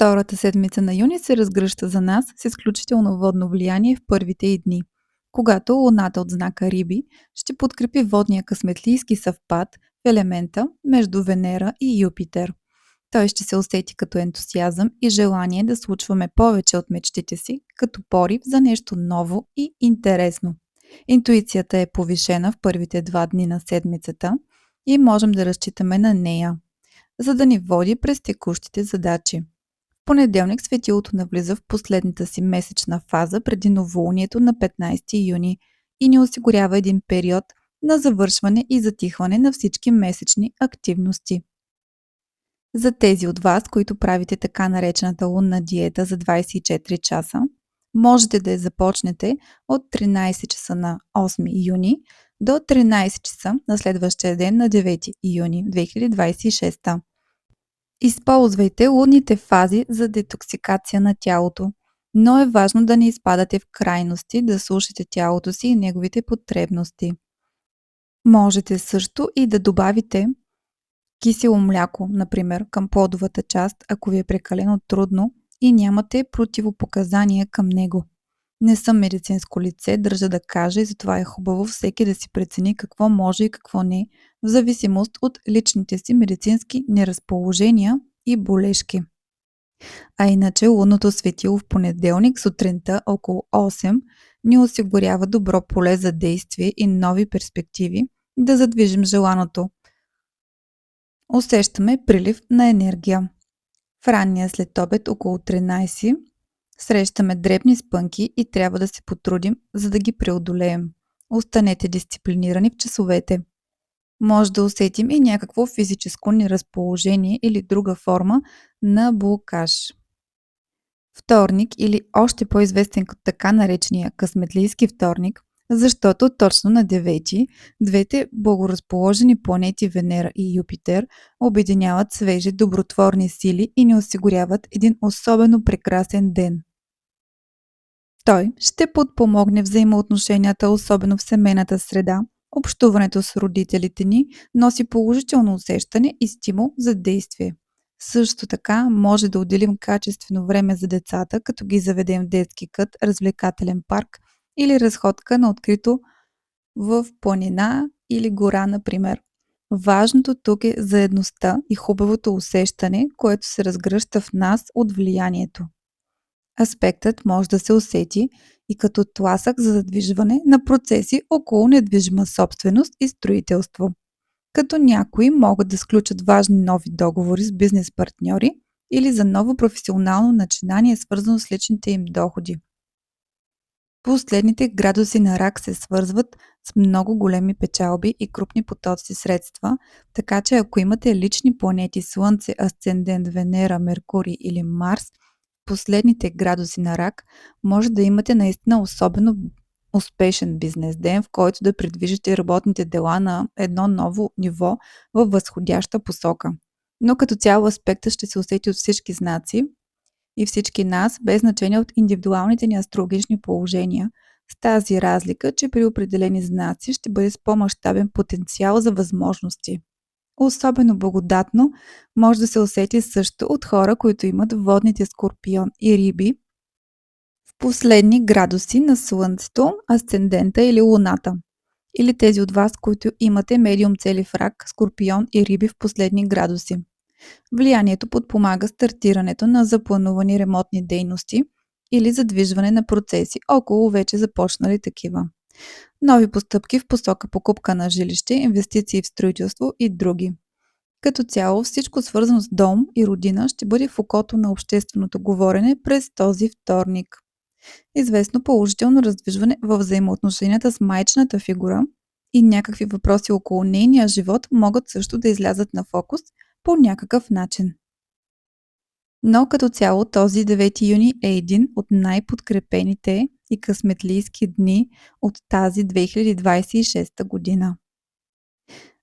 Втората седмица на юни се разгръща за нас с изключително водно влияние в първите й дни, когато Луната от знака Риби ще подкрепи водния късметлийски съвпад в елемента между Венера и Юпитер. Той ще се усети като ентусиазъм и желание да случваме повече от мечтите си, като порив за нещо ново и интересно. Интуицията е повишена в първите 2 дни на седмицата и можем да разчитаме на нея, за да ни води през текущите задачи. В понеделник светилото навлиза в последната си месечна фаза преди новолунието на 15 юни и ни осигурява един период на завършване и затихване на всички месечни активности. За тези от вас, които правите така наречената лунна диета за 24 часа, можете да я започнете от 13 часа на 8 юни до 13 часа на следващия ден на 9 юни 2026. Използвайте лунните фази за детоксикация на тялото, но е важно да не изпадате в крайности, да слушате тялото си и неговите потребности. Можете също и да добавите кисело мляко, например, към плодовата част, ако ви е прекалено трудно и нямате противопоказания към него. Не съм медицинско лице, държа да кажа, и затова е хубаво всеки да си прецени какво може и какво не, в зависимост от личните си медицински неразположения и болешки. А иначе лунното светило в понеделник сутринта около 8 ни осигурява добро поле за действие и нови перспективи да задвижим желаното. Усещаме прилив на енергия. В ранния следобед около 13 срещаме дребни спънки и трябва да се потрудим, за да ги преодолеем. Останете дисциплинирани в часовете. Може да усетим и някакво физическо неразположение или друга форма на блокаж. Вторник, или още по-известен като така наречения късметлийски вторник, защото точно на 9 двете благоразположени планети Венера и Юпитер обединяват свежи добротворни сили и ни осигуряват един особено прекрасен ден. Той ще подпомогне взаимоотношенията, особено в семейната среда. Общуването с родителите ни носи положително усещане и стимул за действие. Също така може да отделим качествено време за децата, като ги заведем в детски кът, развлекателен парк или разходка на открито в планина или гора, например. Важното тук е заедността и хубавото усещане, което се разгръща в нас от влиянието. Аспектът може да се усети и като тласък за задвижване на процеси около недвижима собственост и строителство, като някои могат да сключат важни нови договори с бизнес партньори или за ново професионално начинание, свързано с личните им доходи. Последните градуси на Рак се свързват с много големи печалби и крупни потоци средства, така че ако имате лични планети Слънце, Асцендент, Венера, Меркурий или Марс, последните градуси на Рак може да имате наистина особено успешен бизнес ден, в който да придвижите работните дела на едно ново ниво във възходяща посока. Но като цяло аспектът ще се усети от всички знаци и всички нас, без значение от индивидуалните ни астрологични положения, с тази разлика, че при определени знаци ще бъде с по-мащабен потенциал за възможности. Особено благодатно може да се усети също от хора, които имат водните Скорпион и Риби в последни градуси на Слънцето, Асцендента или Луната. Или тези от вас, които имате медиум цели в Рак, Скорпион и Риби в последни градуси. Влиянието подпомага стартирането на запланувани ремонтни дейности или задвижване на процеси около вече започнали такива. Нови постъпки в посока покупка на жилище, инвестиции в строителство и други. Като цяло всичко свързано с дом и родина ще бъде в окото на общественото говорене през този вторник. Известно положително раздвижване във взаимоотношенията с майчината фигура и някакви въпроси около нейния живот могат също да излязат на фокус по някакъв начин. Но като цяло този 9 юни е един от най-подкрепените и късметлийски дни от тази 2026 година.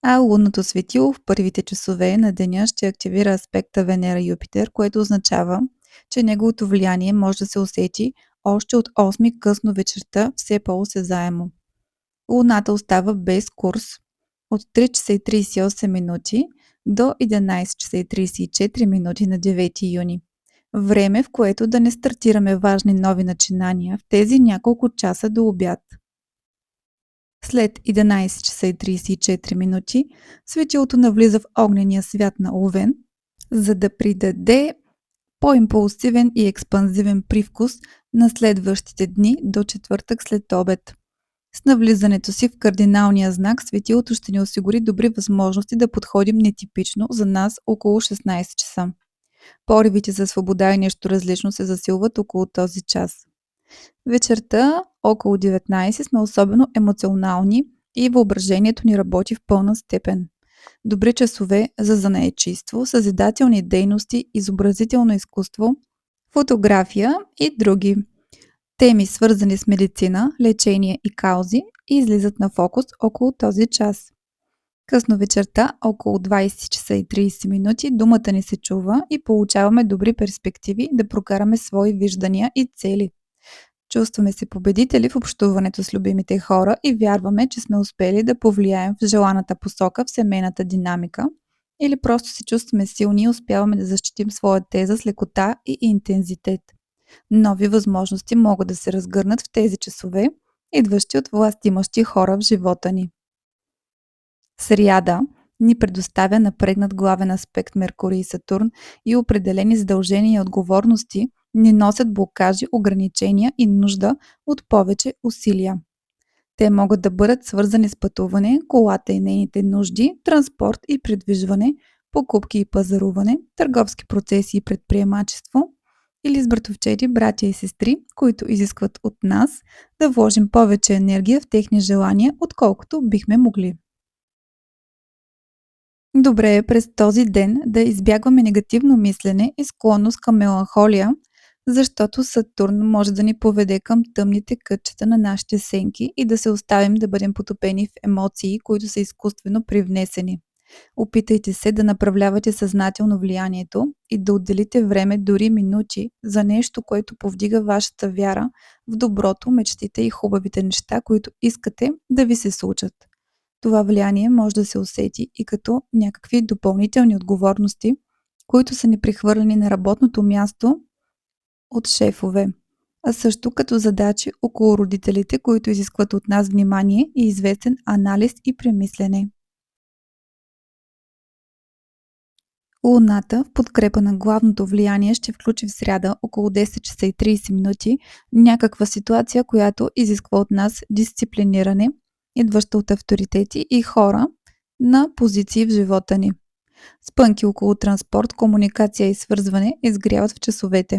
А лунното светило в първите часове на деня ще активира аспекта Венера-Юпитер, което означава, че неговото влияние може да се усети още от 8 късно вечерта все по-осезаемо. Луната остава без курс от 3 часа и 38 минути до 11 часа и 34 минути на 9 юни. Време, в което да не стартираме важни нови начинания в тези няколко часа до обяд. След 11 часа и 34 минути светилото навлиза в огнения свят на Овен, за да придаде по-импулсивен и експанзивен привкус на следващите дни до четвъртък след обед. С навлизането си в кардиналния знак, светилото ще ни осигури добри възможности да подходим нетипично за нас около 16 часа. Поривите за свобода и нещо различно се засилват около този час. Вечерта, около 19, сме особено емоционални и въображението ни работи в пълна степен. Добри часове за занаятчийство, съзидателни дейности, изобразително изкуство, фотография и други. Теми, свързани с медицина, лечение и каузи, излизат на фокус около този час. Късно вечерта, около 20 часа и 30 минути, думата ни се чува и получаваме добри перспективи да прокараме свои виждания и цели. Чувстваме се победители в общуването с любимите хора и вярваме, че сме успели да повлияем в желаната посока в семейната динамика, или просто се чувстваме силни и успяваме да защитим своя теза с лекота и интензитет. Нови възможности могат да се разгърнат в тези часове, идващи от властимащи хора в живота ни. Сряда ни предоставя напрегнат главен аспект Меркурий и Сатурн и определени задължения и отговорности ни носят блокажи, ограничения и нужда от повече усилия. Те могат да бъдат свързани с пътуване, колата и нейните нужди, транспорт и придвижване, покупки и пазаруване, търговски процеси и предприемачество, или с братовчеди, братя и сестри, които изискват от нас да вложим повече енергия в техни желания, отколкото бихме могли. Добре е през този ден да избягваме негативно мислене и склонност към меланхолия, защото Сатурн може да ни поведе към тъмните кътчета на нашите сенки и да се оставим да бъдем потопени в емоции, които са изкуствено привнесени. Опитайте се да направлявате съзнателно влиянието и да отделите време, дори минути, за нещо, което повдига вашата вяра в доброто, мечтите и хубавите неща, които искате да ви се случат. Това влияние може да се усети и като някакви допълнителни отговорности, които са ни прехвърлени на работното място от шефове, а също като задачи около родителите, които изискват от нас внимание и известен анализ и премислене. Луната в подкрепа на главното влияние ще включи в сряда около 10 часа и 30 минути някаква ситуация, която изисква от нас дисциплиниране, идваща от авторитети и хора на позиции в живота ни. Спънки около транспорт, комуникация и свързване изгряват в часовете.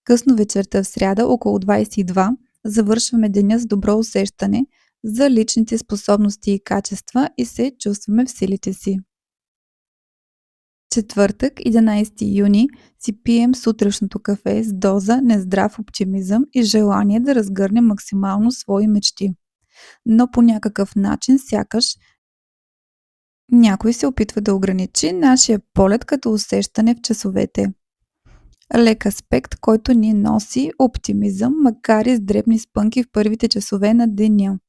Късно вечерта в сряда около 22 завършваме деня с добро усещане за личните способности и качества и се чувстваме в силите си. Четвъртък, 11 юни, си пием сутрешното кафе с доза нездрав оптимизъм и желание да разгърнем максимално свои мечти. Но по някакъв начин сякаш някой се опитва да ограничи нашия полет като усещане в часовете. Лек аспект, който ни носи оптимизъм, макар и с дребни спънки в първите часове на деня.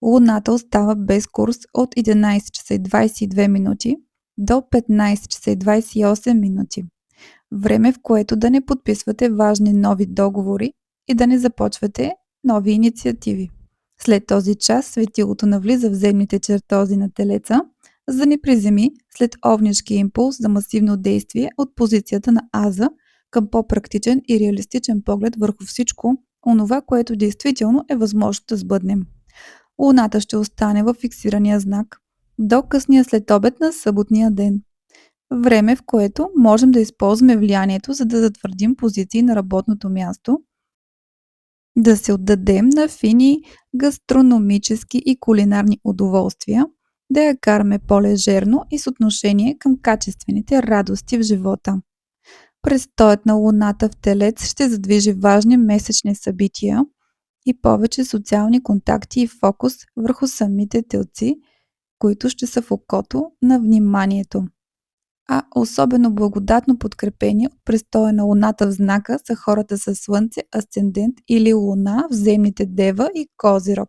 Луната остава без курс от 11 часа и 22 минути до 15 часа и 28 минути. Време, в което да не подписвате важни нови договори и да не започвате нови инициативи. След този час светилото навлиза в земните чертози на Телеца, за да ни приземи след овнишки импулс за масивно действие от позицията на Аза към по-практичен и реалистичен поглед върху всичко, онова, което действително е възможно да сбъднем. Луната ще остане във фиксирания знак до късния следобед на съботния ден. Време, в което можем да използваме влиянието, за да затвърдим позиции на работното място, да се отдадем на фини гастрономически и кулинарни удоволствия, да я караме по-лежерно и с отношение към качествените радости в живота. Престоят на Луната в Телец ще задвижи важни месечни събития и повече социални контакти и фокус върху самите телци, които ще са в окото на вниманието. А особено благодатно подкрепени от престоя на Луната в знака са хората със Слънце, Асцендент или Луна в земните Дева и Козирог.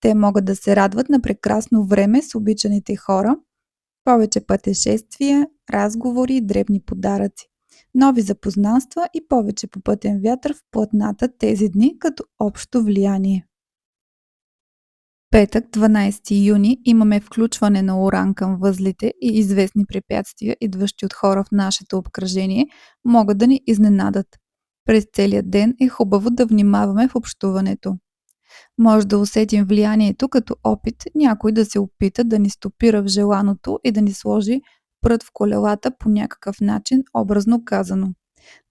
Те могат да се радват на прекрасно време с обичаните хора, повече пътешествия, разговори и дребни подаръци. Нови запознанства и повече попътен вятър в платната тези дни като общо влияние. Петък, 12 юни, имаме включване на Уран към възлите и известни препятствия, идващи от хора в нашето обкръжение, могат да ни изненадат. През целия ден е хубаво да внимаваме в общуването. Може да усетим влиянието като опит някой да се опита да ни стопира в желаното и да ни сложи прът в колелата по някакъв начин, образно казано.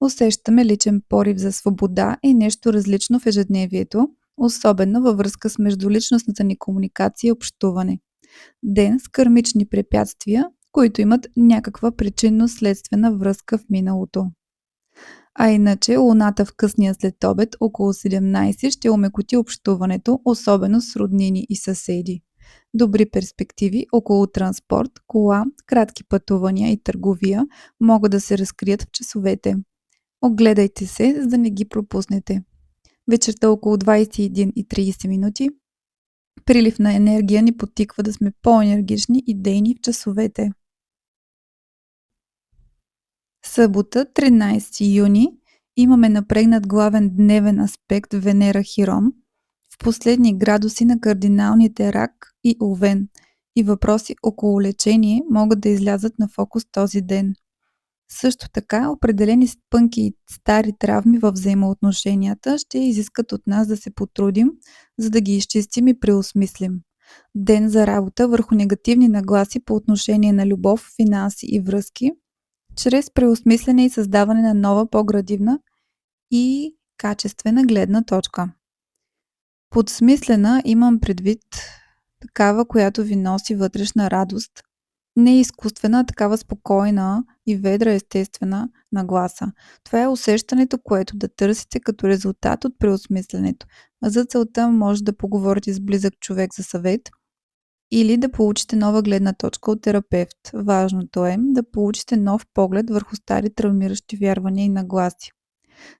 Усещаме личен порив за свобода и нещо различно в ежедневието, особено във връзка с междуличностната ни комуникация и общуване. Ден с кърмични препятствия, които имат някаква причинно-следствена връзка в миналото. А иначе Луната в късния следобед около 17 ще омекоти общуването, особено с роднини и съседи. Добри перспективи около транспорт, кола, кратки пътувания и търговия могат да се разкрият в часовете. Огледайте се, за да не ги пропуснете. Вечерта около 21:30 минути прилив на енергия ни подтиква да сме по-енергични и дейни в часовете. Събота, 13 юни, имаме напрегнат главен дневен аспект Венера-Хирон в последни градуси на кардиналните Рак и Овен и въпроси около лечение могат да излязат на фокус този ден. Също така, определени спънки и стари травми във взаимоотношенията ще изискат от нас да се потрудим, за да ги изчистим и преосмислим. Ден за работа върху негативни нагласи по отношение на любов, финанси и връзки, чрез преосмислене и създаване на нова, по-градивна и качествена гледна точка. Под смислена имам предвид такава, която ви носи вътрешна радост, не е изкуствена, а такава спокойна и ведра естествена нагласа. Това е усещането, което да търсите като резултат от преосмисленето. За целта може да поговорите с близък човек за съвет или да получите нова гледна точка от терапевт. Важното е да получите нов поглед върху стари травмиращи вярвания и нагласи.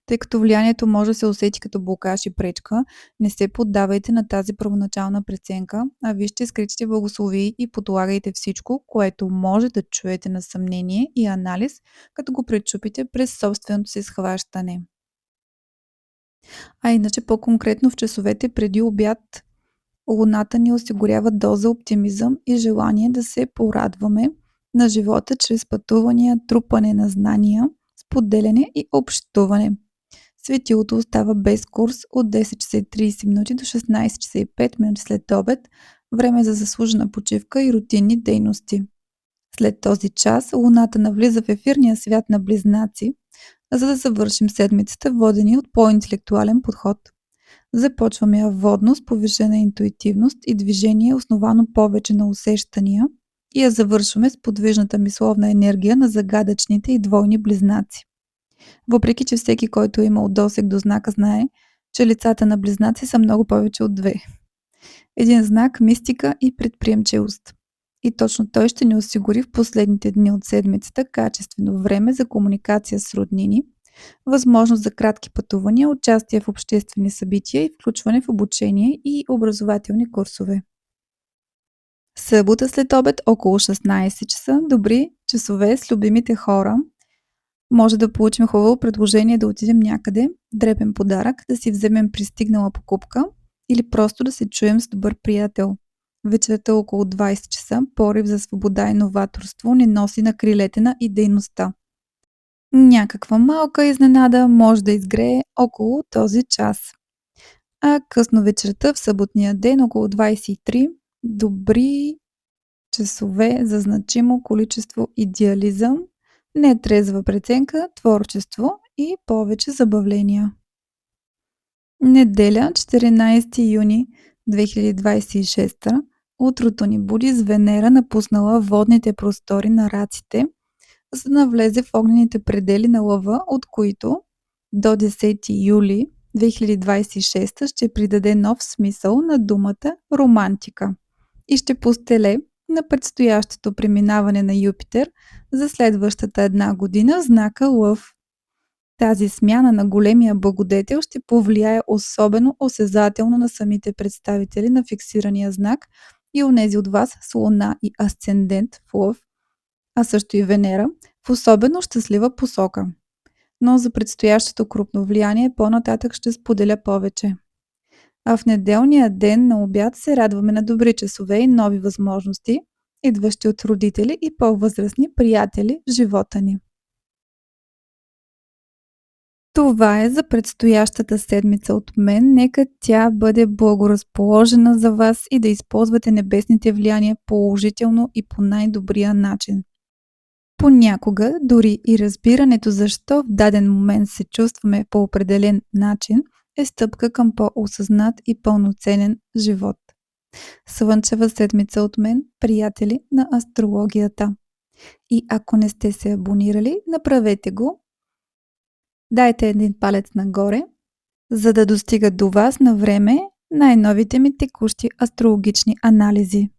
Тъй като влиянието може да се усети като блокаж и пречка, не се поддавайте на тази първоначална преценка, а вижте скритите благословии и подлагайте всичко, което може да чуете на съмнение и анализ, като го пречупите през собственото си схващане. А иначе по-конкретно в часовете преди обяд, Луната ни осигурява доза оптимизъм и желание да се порадваме на живота чрез пътувания, трупане на знания, споделяне и общуване. Светилото остава без курс от 10:30 до 16:05 след обед, време за заслужена почивка и рутинни дейности. След този час Луната навлиза в ефирния свят на Близнаци, за да завършим седмицата, водени от по-интелектуален подход. Започваме я водно с повишена интуитивност и движение, основано повече на усещания, и я завършваме с подвижната мисловна енергия на загадъчните и двойни близнаци. Въпреки че всеки, който е имал досег до знака, знае, че лицата на близнаци са много повече от две. Един знак, мистика и предприемчивост. И точно той ще ни осигури в последните дни от седмицата качествено време за комуникация с роднини, възможност за кратки пътувания, участие в обществени събития и включване в обучение и образователни курсове. Събота след обед около 16 часа, добри часове с любимите хора. Може да получим хубаво предложение да отидем някъде, дребен подарък, да си вземем пристигнала покупка или просто да се чуем с добър приятел. Вечерта около 20 часа порив за свобода и новаторство ни носи на крилете на идейността. Някаква малка изненада може да изгрее около този час. А късно вечерта в съботния ден около 23 добри часове за значимо количество идеализъм, нетрезва преценка, творчество и повече забавления. Неделя, 14 юни 2026, утрото ни буди с Венера напуснала водните простори на раците, за да навлезе в огнените предели на Лъва, от които до 10 юли 2026 ще придаде нов смисъл на думата романтика и ще постеле на предстоящото преминаване на Юпитер за следващата една година в знака Лъв. Тази смяна на големия благодетел ще повлияе особено осезателно на самите представители на фиксирания знак и онези от вас с Луна и асцендент в Лъв, а също и Венера, в особено щастлива посока. Но за предстоящото крупно влияние по-нататък ще споделя повече. А в неделния ден на обяд се радваме на добри часове и нови възможности, идващи от родители и по-възрастни приятели в живота ни. Това е за предстоящата седмица от мен. Нека тя бъде благоразположена за вас и да използвате небесните влияния положително и по най-добрия начин. Понякога дори и разбирането защо в даден момент се чувстваме по определен начин е стъпка към по-осъзнат и пълноценен живот. Слънчева седмица от мен, приятели на астрологията. И ако не сте се абонирали, направете го. Дайте един палец нагоре, за да достигат до вас на време най-новите ми текущи астрологични анализи.